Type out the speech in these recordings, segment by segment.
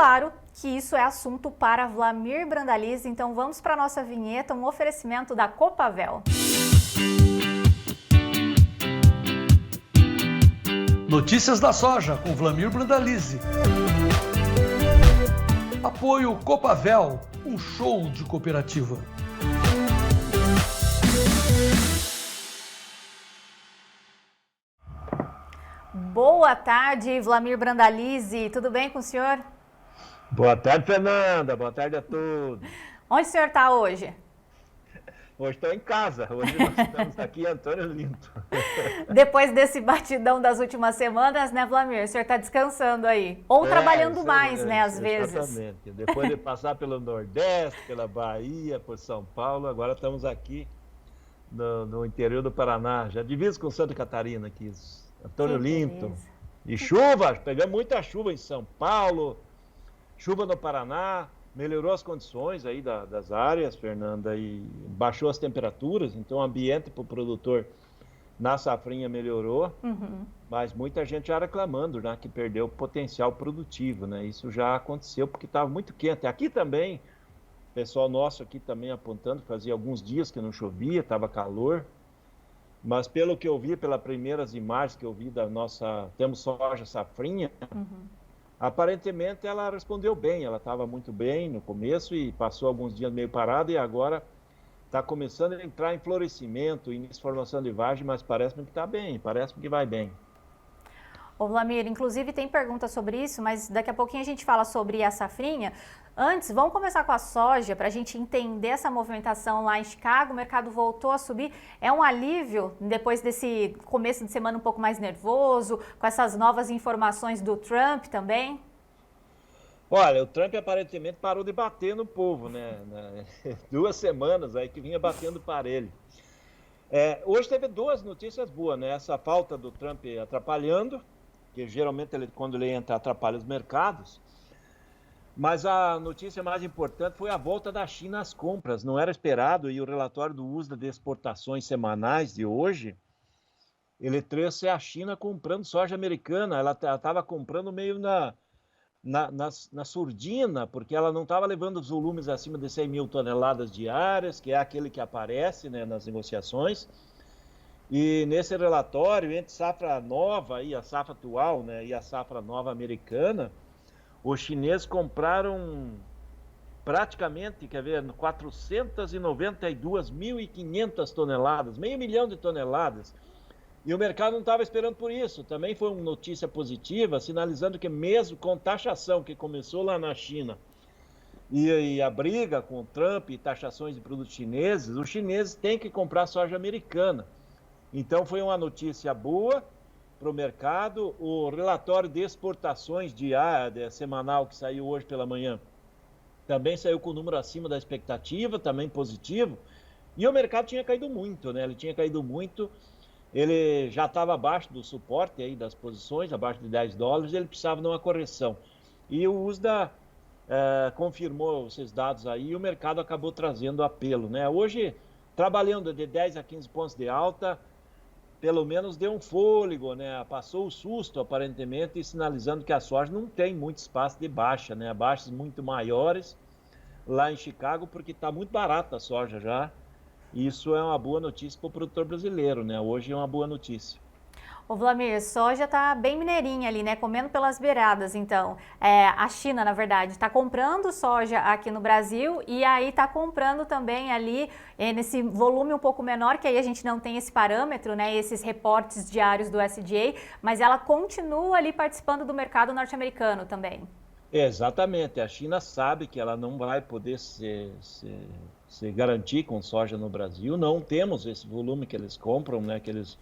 claro que isso é assunto para Wlamir Brandalize, então vamos para a nossa vinheta, um oferecimento da Copavel. Notícias da soja com Wlamir Brandalize. Apoio Copavel, um show de cooperativa. Boa tarde, Wlamir Brandalize. Tudo bem com o senhor? Boa tarde, Fernanda. Boa tarde a todos. Onde o senhor está hoje? Hoje estou em casa. Hoje nós estamos aqui em Antônio Linto. Depois desse batidão das últimas semanas, né, Wlamir? O senhor está descansando aí. Ou trabalhando mais, né, às vezes. Exatamente. Depois de passar pelo Nordeste, pela Bahia, por São Paulo, agora estamos aqui no interior do Paraná, já divisa com Santa Catarina aqui. Antônio Linto. E chuva, pegamos muita chuva em São Paulo, chuva no Paraná, melhorou as condições aí das áreas, Fernanda, e baixou as temperaturas, então o ambiente para o produtor na safrinha melhorou, mas muita gente já reclamando, né, que perdeu o potencial produtivo, né? Isso já aconteceu porque estava muito quente. Aqui também, pessoal nosso aqui também apontando, fazia alguns dias que não chovia, estava calor. Mas pelo que eu vi, pelas primeiras imagens que eu vi da nossa... Temos soja safrinha, aparentemente ela respondeu bem, ela estava muito bem no começo e passou alguns dias meio parada e agora está começando a entrar em florescimento, início de formação de vagem, mas parece-me que está bem, parece-me que vai bem. Ô Wlamir, inclusive tem pergunta sobre isso, mas daqui a pouquinho a gente fala sobre a safrinha. Antes, vamos começar com a soja, para a gente entender essa movimentação lá em Chicago. O mercado voltou a subir. É um alívio depois desse começo de semana um pouco mais nervoso, com essas novas informações do Trump também? Olha, o Trump aparentemente parou de bater no povo, né? 2 semanas aí que vinha batendo parelho. Hoje teve 2 notícias boas, né? Essa falta do Trump atrapalhando, que geralmente quando ele entra atrapalha os mercados. Mas a notícia mais importante foi a volta da China às compras. Não era esperado, e o relatório do USDA de exportações semanais de hoje, ele trouxe a China comprando soja americana. Ela estava comprando meio na surdina, porque ela não estava levando os volumes acima de 100 mil toneladas diárias, que é aquele que aparece, né, nas negociações. E nesse relatório, entre safra nova e a safra atual, né, e a safra nova americana, os chineses compraram praticamente, 492.500 toneladas, meio milhão de toneladas. E o mercado não estava esperando por isso. Também foi uma notícia positiva, sinalizando que mesmo com taxação que começou lá na China e a briga com o Trump e taxações de produtos chineses, os chineses têm que comprar soja americana. Então foi uma notícia boa para o mercado. O relatório de exportações semanal que saiu hoje pela manhã também saiu com o número acima da expectativa, também positivo. E o mercado tinha caído muito, né? Ele tinha caído muito, ele já estava abaixo do suporte aí das posições, abaixo de $10, ele precisava de uma correção. E o USDA confirmou esses dados aí e o mercado acabou trazendo apelo, né? Hoje, trabalhando de 10 a 15 pontos de alta, pelo menos deu um fôlego, né? Passou o susto, aparentemente, sinalizando que a soja não tem muito espaço de baixa, né? Baixas muito maiores lá em Chicago, porque está muito barata a soja já. Isso é uma boa notícia para o produtor brasileiro, né? Hoje é uma boa notícia. Ô Wlamir, soja tá bem mineirinha ali, né? Comendo pelas beiradas, então. A China, na verdade, está comprando soja aqui no Brasil e aí está comprando também ali nesse volume um pouco menor, que aí a gente não tem esse parâmetro, né? Esses reportes diários do USDA, mas ela continua ali participando do mercado norte-americano também. Exatamente. A China sabe que ela não vai poder se garantir com soja no Brasil. Não temos esse volume que eles compram, né? Que eles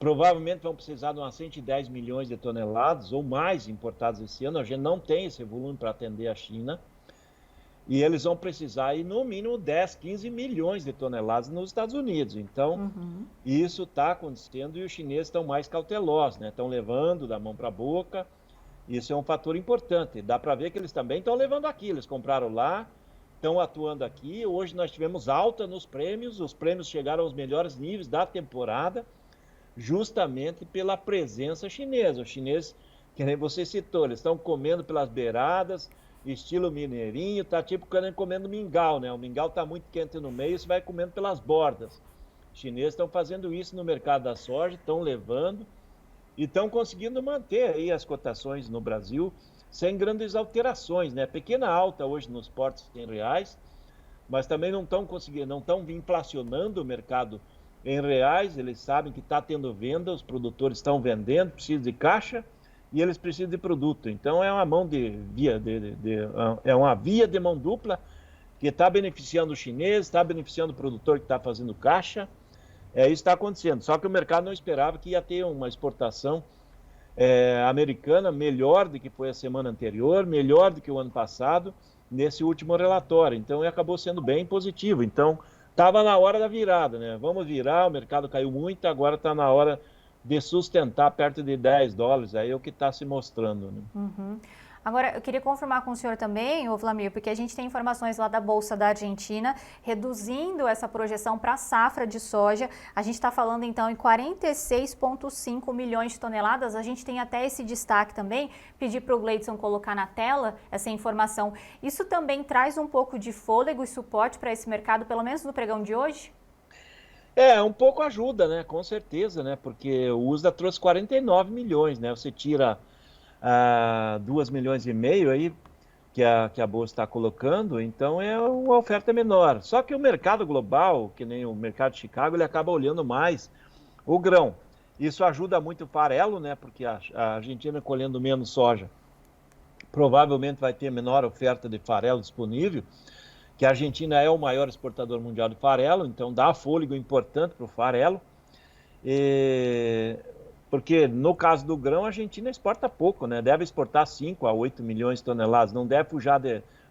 provavelmente vão precisar de umas 110 milhões de toneladas ou mais importados esse ano. A gente não tem esse volume para atender a China. E eles vão precisar aí no mínimo 10, 15 milhões de toneladas nos Estados Unidos. Então, isso está acontecendo e os chineses estão mais cautelosos, né? Estão levando da mão para a boca. Isso é um fator importante. Dá para ver que eles também estão levando aqui. Eles compraram lá, estão atuando aqui. Hoje nós tivemos alta nos prêmios. Os prêmios chegaram aos melhores níveis da temporada, justamente pela presença chinesa. Os chineses, que nem você citou, eles estão comendo pelas beiradas, estilo mineirinho, tá tipo comendo mingau, né? O mingau tá muito quente no meio, você vai comendo pelas bordas. Os chineses estão fazendo isso no mercado da soja, estão levando e estão conseguindo manter aí as cotações no Brasil sem grandes alterações, né? Pequena alta hoje nos portos em reais, mas também não estão conseguindo, não estão inflacionando o mercado em reais. Eles sabem que está tendo venda, os produtores estão vendendo, precisam de caixa e eles precisam de produto. Então é uma é uma via de mão dupla que está beneficiando o chinês, está beneficiando o produtor que está fazendo caixa. Isso está acontecendo. Só que o mercado não esperava que ia ter uma exportação americana melhor do que foi a semana anterior, melhor do que o ano passado, nesse último relatório. Então, acabou sendo bem positivo. Então, estava na hora da virada, né? Vamos virar, o mercado caiu muito, agora está na hora de sustentar perto de 10 dólares, aí é o que está se mostrando, né? Uhum. Agora, eu queria confirmar com o senhor também, ô Vlamir, porque a gente tem informações lá da Bolsa da Argentina, reduzindo essa projeção para a safra de soja. A gente está falando, então, em 46,5 milhões de toneladas. A gente tem até esse destaque também, pedir para o Gleidson colocar na tela essa informação. Isso também traz um pouco de fôlego e suporte para esse mercado, pelo menos no pregão de hoje? Um pouco ajuda, né? Com certeza, né? Porque o USDA trouxe 49 milhões, né? Você tira 2 milhões e meio aí que a Bolsa está colocando, então é uma oferta menor. Só que o mercado global, que nem o mercado de Chicago, ele acaba olhando mais o grão. Isso ajuda muito o farelo, né? Porque a Argentina colhendo menos soja, provavelmente vai ter menor oferta de farelo disponível, que a Argentina é o maior exportador mundial de farelo, então dá fôlego importante para o farelo. Porque no caso do grão, a Argentina exporta pouco, né? Deve exportar 5 a 8 milhões de toneladas, não deve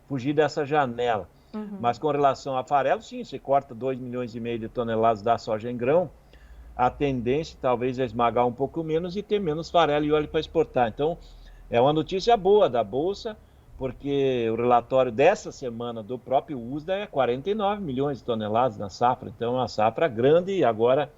fugir dessa janela. Uhum. Mas com relação a farelo, sim, você corta 2 milhões e meio de toneladas da soja em grão, a tendência talvez é esmagar um pouco menos e ter menos farelo e óleo para exportar. Então, é uma notícia boa da Bolsa, porque o relatório dessa semana do próprio USDA é 49 milhões de toneladas na safra. Então, é uma safra grande e agora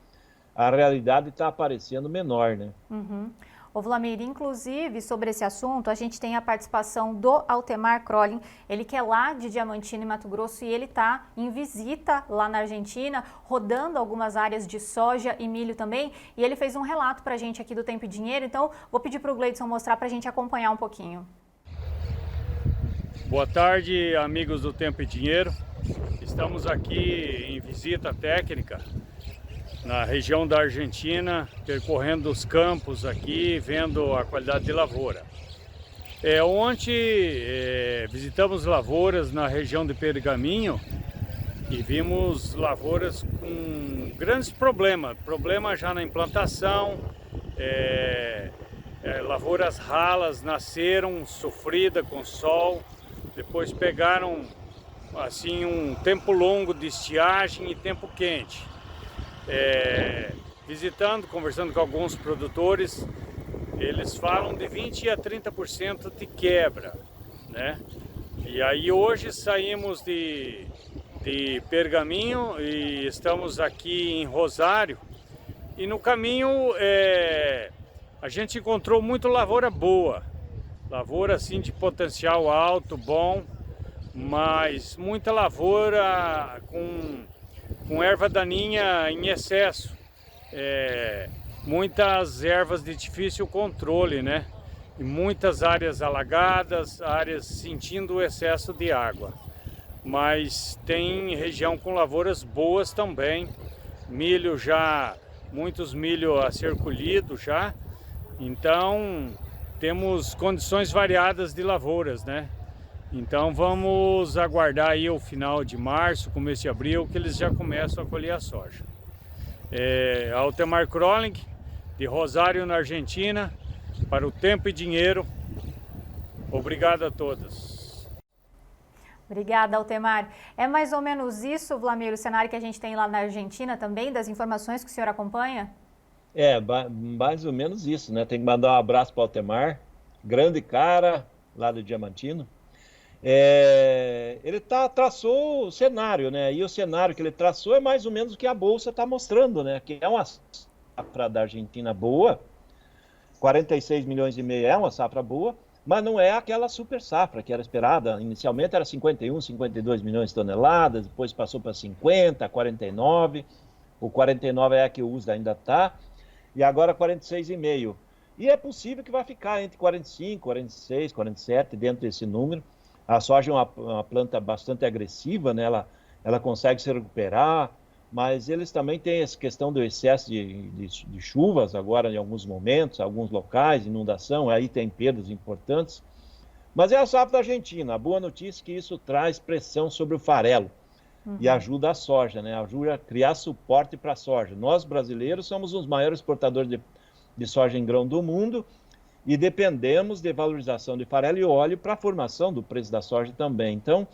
a realidade está aparecendo menor, né? Uhum. Ô Vlamir, inclusive sobre esse assunto, a gente tem a participação do Altemar Crolin, ele que é lá de Diamantina, em Mato Grosso, e ele está em visita lá na Argentina, rodando algumas áreas de soja e milho também, e ele fez um relato para a gente aqui do Tempo e Dinheiro, então vou pedir para o Gleidson mostrar para a gente acompanhar um pouquinho. Boa tarde, amigos do Tempo e Dinheiro. Estamos aqui em visita técnica na região da Argentina, percorrendo os campos aqui, vendo a qualidade de lavoura. Ontem visitamos lavouras na região de Pergaminho e vimos lavouras com grandes problemas já na implantação, lavouras ralas nasceram, sofrida com sol, depois pegaram assim um tempo longo de estiagem e tempo quente. Visitando, conversando com alguns produtores, eles falam de 20 a 30% de quebra, né? E aí hoje saímos de Pergaminho e estamos aqui em Rosário, e no caminho a gente encontrou muito lavoura boa, lavoura assim de potencial alto, bom, mas muita lavoura com erva daninha em excesso, muitas ervas de difícil controle, né? E muitas áreas alagadas, áreas sentindo o excesso de água. Mas tem região com lavouras boas também, milho já, muitos milho a ser colhido já, então temos condições variadas de lavouras, né? Então vamos aguardar aí o final de março, começo de abril, que eles já começam a colher a soja. Altemar Crolin, de Rosário, na Argentina, para o Tempo e Dinheiro. Obrigado a todos. Obrigada, Altemar. É mais ou menos isso, Vlamir, o cenário que a gente tem lá na Argentina também, das informações que o senhor acompanha? Mais ou menos isso, né? Tem que mandar um abraço para o Altemar, grande cara, lá do Diamantino. Ele traçou o cenário, né? E o cenário que ele traçou é mais ou menos o que a Bolsa está mostrando, né? Que é uma safra da Argentina boa, 46 milhões e meio é uma safra boa, mas não é aquela super safra que era esperada. Inicialmente era 51, 52 milhões de toneladas, depois passou para 50, 49. O 49 é a que o USDA ainda está, e agora 46,5. E é possível que vai ficar entre 45, 46, 47, dentro desse número. A soja é uma planta bastante agressiva, né? Ela consegue se recuperar, mas eles também têm essa questão do excesso de chuvas agora em alguns momentos, alguns locais, inundação, aí tem perdas importantes. Mas é a safra da Argentina. A boa notícia é que isso traz pressão sobre o farelo e ajuda a soja, né? Ajuda a criar suporte para a soja. Nós, brasileiros, somos os maiores exportadores de soja em grão do mundo e dependemos de valorização de farelo e óleo para a formação do preço da soja também. Então,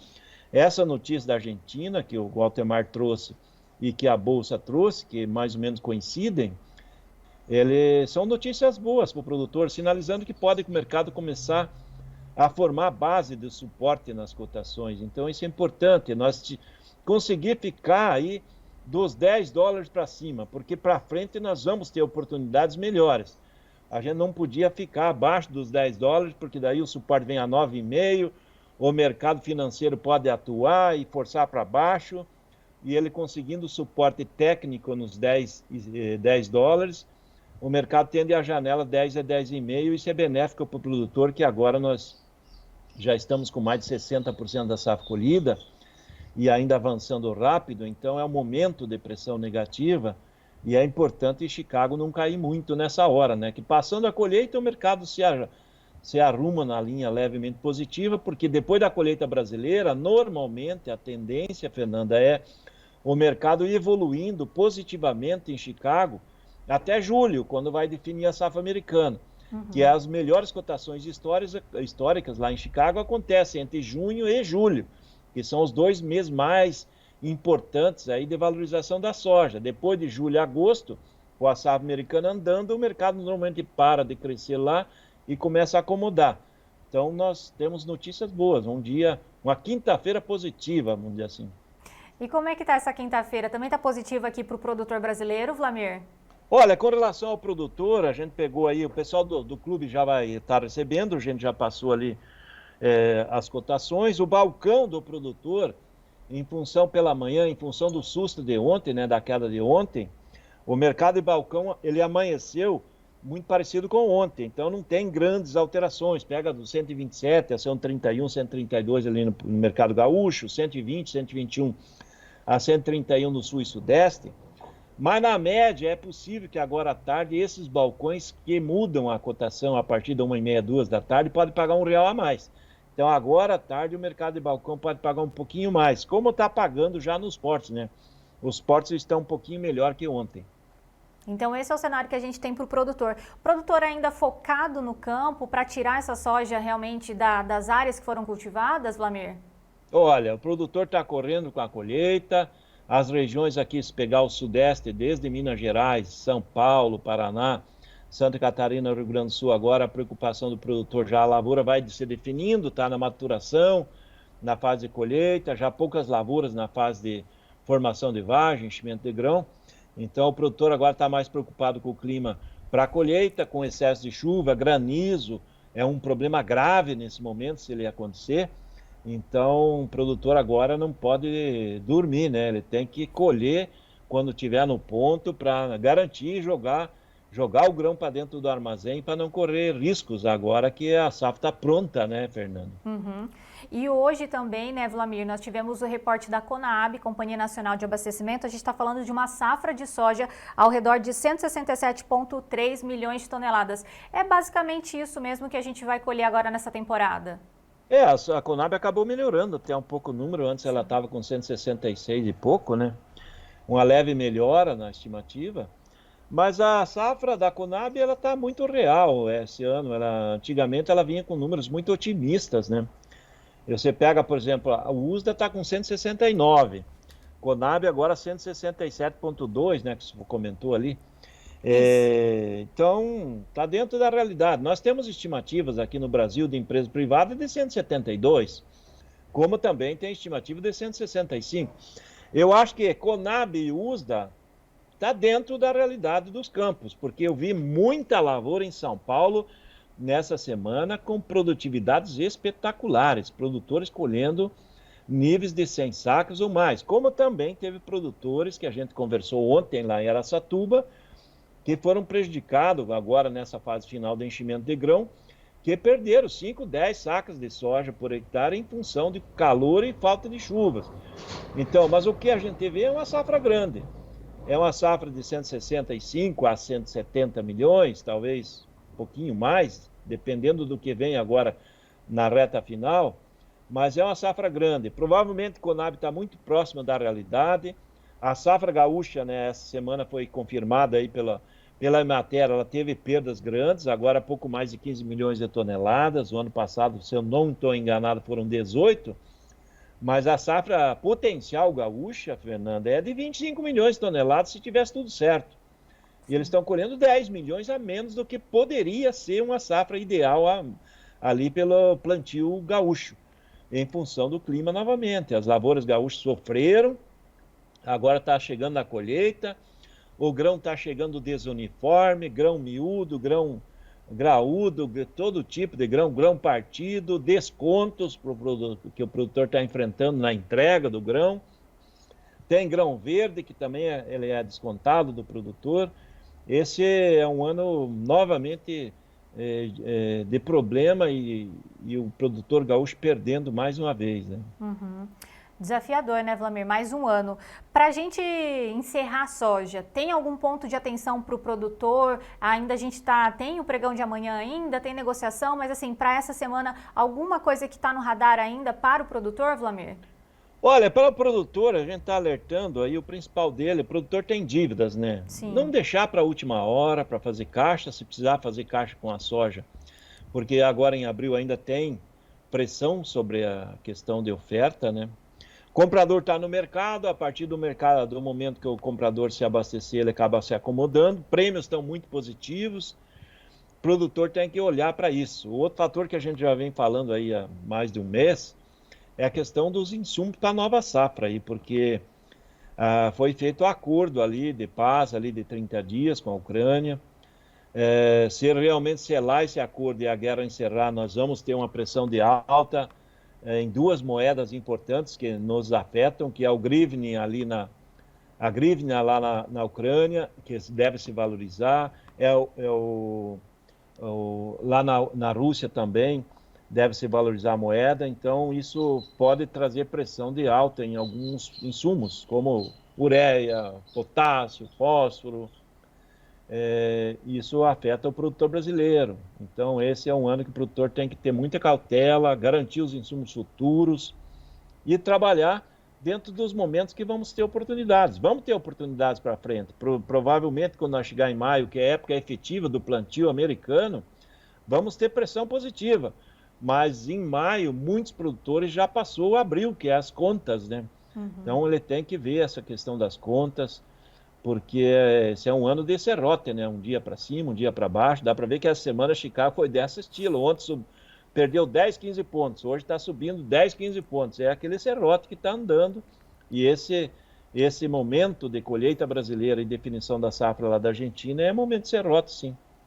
essa notícia da Argentina, que o Walter trouxe e que a Bolsa trouxe, que mais ou menos coincidem, são notícias boas para o produtor, sinalizando que pode o mercado começar a formar a base de suporte nas cotações. Então, isso é importante, nós conseguir ficar aí dos $10 para cima, porque para frente nós vamos ter oportunidades melhores. A gente não podia ficar abaixo dos $10, porque daí o suporte vem a 9,5, o mercado financeiro pode atuar e forçar para baixo, e ele conseguindo suporte técnico nos $10, o mercado tende a janela 10 a 10,5, e isso é benéfico para o produtor, que agora nós já estamos com mais de 60% da safra colhida, e ainda avançando rápido, então é um momento de pressão negativa, e é importante Chicago não cair muito nessa hora, né? Que passando a colheita o mercado se arruma na linha levemente positiva, porque depois da colheita brasileira, normalmente a tendência, Fernanda, é o mercado evoluindo positivamente em Chicago até julho, quando vai definir a safra americana, que é as melhores cotações históricas lá em Chicago acontecem entre junho e julho, que são os 2 meses mais importantes aí de valorização da soja. Depois de julho e agosto, com a safra americana andando, o mercado normalmente para de crescer lá e começa a acomodar. Então nós temos notícias boas, uma quinta-feira positiva, vamos dizer assim. E como é que está essa quinta-feira? Também está positiva aqui para o produtor brasileiro, Vlamir? Olha, com relação ao produtor, a gente pegou aí, o pessoal do clube já vai estar recebendo, a gente já passou ali as cotações, o balcão do produtor, em função pela manhã, em função do susto de ontem, né, da queda de ontem, o mercado de balcão, ele amanheceu muito parecido com ontem, então não tem grandes alterações, pega do 127 a 131, 132 ali no mercado gaúcho, 120, 121 a 131 no sul e sudeste, mas na média é possível que agora à tarde esses balcões que mudam a cotação a partir de 1h30, 2 da tarde, podem pagar R$1 a mais. Então agora à tarde o mercado de balcão pode pagar um pouquinho mais, como está pagando já nos portos, né? Os portos estão um pouquinho melhor que ontem. Então esse é o cenário que a gente tem para o produtor. O produtor ainda focado no campo para tirar essa soja realmente das áreas que foram cultivadas, Vlamir? Olha, o produtor está correndo com a colheita, as regiões aqui, se pegar o sudeste, desde Minas Gerais, São Paulo, Paraná, Santa Catarina, Rio Grande do Sul, agora a preocupação do produtor, já a lavoura vai se definindo, está na maturação, na fase de colheita, já poucas lavouras na fase de formação de vagem, enchimento de grão. Então o produtor agora está mais preocupado com o clima para a colheita, com excesso de chuva, granizo, é um problema grave nesse momento, se ele acontecer. Então o produtor agora não pode dormir, né? Ele tem que colher quando estiver no ponto para garantir jogar o grão para dentro do armazém para não correr riscos agora que a safra está pronta, né, Fernando? E hoje também, né, Vlamir, nós tivemos o reporte da Conab, Companhia Nacional de Abastecimento. A gente está falando de uma safra de soja ao redor de 167,3 milhões de toneladas. É basicamente isso mesmo que a gente vai colher agora nessa temporada? A Conab acabou melhorando até um pouco o número, antes ela estava com 166 e pouco, né? Uma leve melhora na estimativa. Mas a safra da Conab, ela está muito real esse ano. Antigamente ela vinha com números muito otimistas, né? Você pega, por exemplo, a USDA está com 169, Conab agora 167,2, né, que você comentou ali. Então, está dentro da realidade. Nós temos estimativas aqui no Brasil de empresa privada de 172, como também tem estimativa de 165. Eu acho que Conab e USDA está dentro da realidade dos campos, porque eu vi muita lavoura em São Paulo nessa semana com produtividades espetaculares, produtores colhendo níveis de 100 sacas ou mais, como também teve produtores que a gente conversou ontem lá em Araçatuba, que foram prejudicados agora nessa fase final do enchimento de grão, que perderam 5, 10 sacas de soja por hectare em função de calor e falta de chuvas. Então, mas o que a gente vê é uma safra grande. É uma safra de 165 a 170 milhões, talvez um pouquinho mais, dependendo do que vem agora na reta final, mas é uma safra grande. Provavelmente o Conab está muito próximo da realidade. A safra gaúcha, né, essa semana foi confirmada aí pela Emater, ela teve perdas grandes, agora pouco mais de 15 milhões de toneladas. O ano passado, se eu não estou enganado, foram 18. Mas a safra potencial gaúcha, Fernanda, é de 25 milhões de toneladas se tivesse tudo certo. E eles estão colhendo 10 milhões a menos do que poderia ser uma safra ideal ali pelo plantio gaúcho, em função do clima novamente. As lavouras gaúchas sofreram, agora está chegando a colheita, o grão está chegando desuniforme, grão miúdo, grão graúdo, todo tipo de grão, grão partido, descontos que o produtor está enfrentando na entrega do grão. Tem grão verde, que também ele é descontado do produtor. Esse é um ano novamente de problema e o produtor gaúcho perdendo mais uma vez, né? Uhum. Desafiador, né, Wlamir? Mais um ano. Para a gente encerrar a soja, tem algum ponto de atenção para o produtor? Ainda a gente tem o pregão de amanhã ainda, tem negociação, mas assim, para essa semana, alguma coisa que está no radar ainda para o produtor, Wlamir? Olha, para o produtor, a gente está alertando aí, o principal dele, o produtor tem dívidas, né? Sim. Não deixar para a última hora, para fazer caixa, se precisar fazer caixa com a soja, porque agora em abril ainda tem pressão sobre a questão de oferta, né? O comprador está no mercado, a partir do mercado, do momento que o comprador se abastecer, ele acaba se acomodando, prêmios estão muito positivos, o produtor tem que olhar para isso. O outro fator que a gente já vem falando aí há mais de um mês é a questão dos insumos para a nova safra aí, porque foi feito um acordo ali de paz ali de 30 dias com a Ucrânia. Se realmente selar esse acordo e a guerra encerrar, nós vamos ter uma pressão de alta em duas moedas importantes que nos afetam, que é o grivne ali a grivna lá na Ucrânia, que deve se valorizar, lá na Rússia também deve se valorizar a moeda, então isso pode trazer pressão de alta em alguns insumos, como ureia, potássio, fósforo. Isso afeta o produtor brasileiro. Então esse é um ano que o produtor tem que ter muita cautela, garantir os insumos futuros e trabalhar dentro dos momentos que vamos ter oportunidades. Vamos ter oportunidades para frente. Provavelmente quando nós chegar em maio, que é a época efetiva do plantio americano, vamos ter pressão positiva. Mas em maio, muitos produtores já passou abril, que é as contas, né? Uhum. Então ele tem que ver essa questão das contas, porque esse é um ano de serrote, né? Um dia para cima, um dia para baixo. Dá para ver que essa semana Chicago foi desse estilo. Ontem perdeu 10, 15 pontos. Hoje está subindo 10, 15 pontos. É aquele serrote que está andando. E esse momento de colheita brasileira e definição da safra lá da Argentina é momento de serrote, sim.